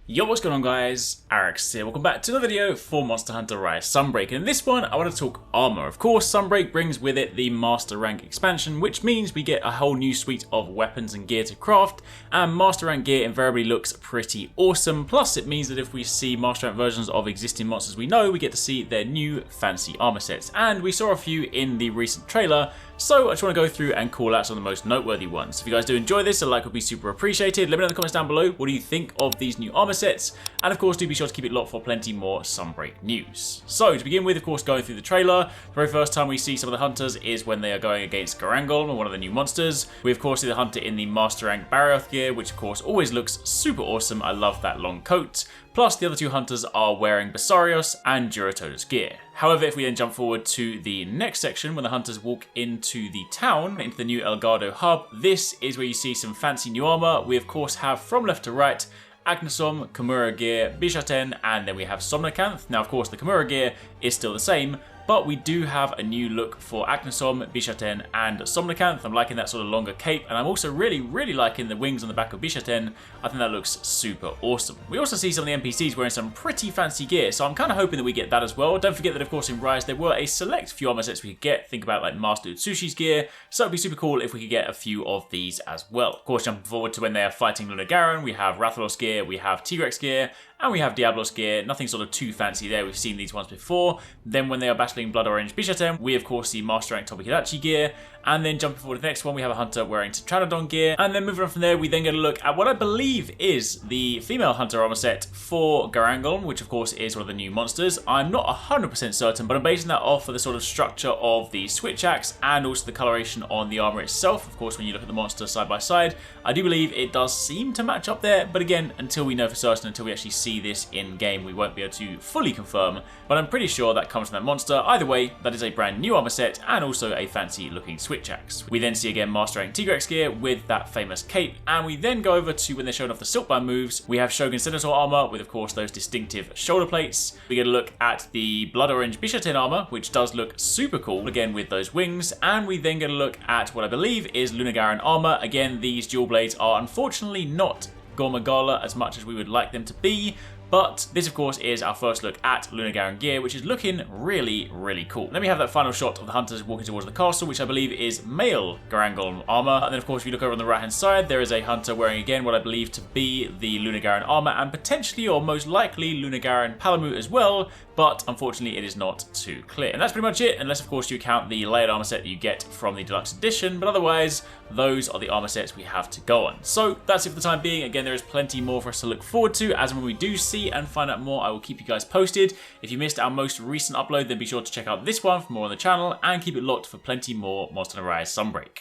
Yo, what's going on guys? Arix here, welcome back to another video for Monster Hunter Rise Sunbreak, and in this one I want to talk armor. Of course, Sunbreak brings with it the Master Rank expansion, which means we get a whole new suite of weapons and gear to craft, and Master Rank gear invariably looks pretty awesome. Plus it means that if we see Master Rank versions of existing monsters we know, we get to see their new fancy armor sets, and we saw a few in the recent trailer. So I just want to go through and call out some of the most noteworthy ones. If you guys do enjoy this, a like would be super appreciated. Let me know in the comments down below, what do you think of these new armor sets? And of course, do be sure to keep it locked for plenty more Sunbreak news. So to begin with, of course, going through the trailer, the very first time we see some of the hunters is when they are going against Garangolm, one of the new monsters. We of course see the hunter in the Master Rank Barrier gear, which of course always looks super awesome. I love that long coat. Plus the other two hunters are wearing Basarios and Duratoda's gear. However, if we then jump forward to the next section, when the hunters walk into the town, into the new Elgado hub, this is where you see some fancy new armor. We of course have, from left to right, Agnesom, Kimura gear, Bishaten, and then we have Somnacanth. Now of course the Kimura gear is still the same, but we do have a new look for Agnesom, Bishaten, and Somnacanth. I'm liking that sort of longer cape, and I'm also really liking the wings on the back of Bishaten. I think that looks super awesome. We also see some of the NPCs wearing some pretty fancy gear, so I'm kind of hoping that we get that as well. Don't forget that, of course, in Rise, there were a select few armor sets we could get. Think about like Master Utsushi's gear, so it'd be super cool if we could get a few of these as well. Of course, jumping forward to when they are fighting Lunagaron, we have Rathalos gear, we have T-Rex gear, and we have Diablos gear. Nothing sort of too fancy there, we've seen these ones before. Then when they are battling Blood Orange Bishaten, we of course see Master Rank Tobikidachi gear. And then jumping forward to the next one, we have a hunter wearing Tetranodon gear. And then moving on from there, we then get a look at what I believe is the female hunter armor set for Garangolm, which of course is one of the new monsters. I'm not 100% certain, but I'm basing that off of the sort of structure of the switch axe and also the coloration on the armor itself. Of course, when you look at the monster side by side, I do believe it does seem to match up there. But again, until we know for certain, until we actually see this in game, we won't be able to fully confirm. But I'm pretty sure that comes from that monster. Either way, that is a brand new armor set and also a fancy looking switch axe. We then see again Master Rank T-Rex gear with that famous cape, and we then go over to when they're showing off the silkbind moves. We have Shogun Senator armor with of course those distinctive shoulder plates. We get a look at the Blood Orange Bishaten armor, which does look super cool again with those wings, and we then get a look at what I believe is Lunagaron armor. Again, these dual blades are unfortunately not Gormagala as much as we would like them to be. But this, of course, is our first look at Lunagaron gear, which is looking really cool. Then we have that final shot of the hunters walking towards the castle, which I believe is male Garangolm armor. And then, of course, if you look over on the right-hand side, there is a hunter wearing, again, what I believe to be the Lunagaron armor, and potentially, or most likely, Lunagaron Palamute as well. But unfortunately, it is not too clear. And that's pretty much it, unless, of course, you count the layered armor set that you get from the deluxe edition. But otherwise, those are the armor sets we have to go on. So that's it for the time being. Again, there is plenty more for us to look forward to. As and when we do see and find out more, I will keep you guys posted. If you missed our most recent upload, then be sure to check out this one for more on the channel and keep it locked for plenty more Monster Hunter Rise Sunbreak.